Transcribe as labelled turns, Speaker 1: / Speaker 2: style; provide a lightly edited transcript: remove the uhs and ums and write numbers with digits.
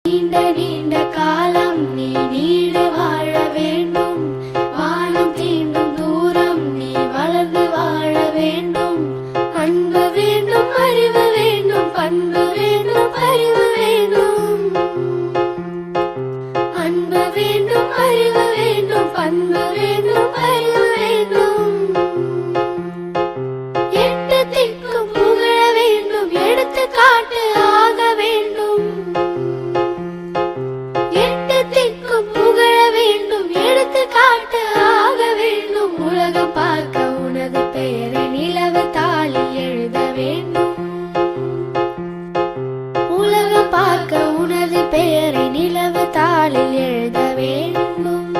Speaker 1: நீண்ட நீண்ட காலம் நீ நீடு வாழ வேண்டும். வானம் தீண்டும் தூரம் நீ வளர்ந்து வாழ வேண்டும். அன்பு வேண்டும், அறிவு வேண்டும், பண்பு வேண்டும், அறிவு வேண்டும். அன்பு வேண்டும், அறிவு வேண்டும், பண்பு வேண்டும், அறிவு வேண்டும். எட்டு திக்கும் புகழ வேண்டும், எடுத்துக்காட்டு ஆக வேண்டும். எட்டு திக்கும் புகழ வேண்டும், எடுத்துக்காட்டு ஆக வேண்டும். உலகம் பார்க்க உனது பெயரை நிலவு தாளில் எழுத வேண்டும். உலகம் பார்க்க உனது பெயரை நிலவு தாளில் எழுத வேண்டும்.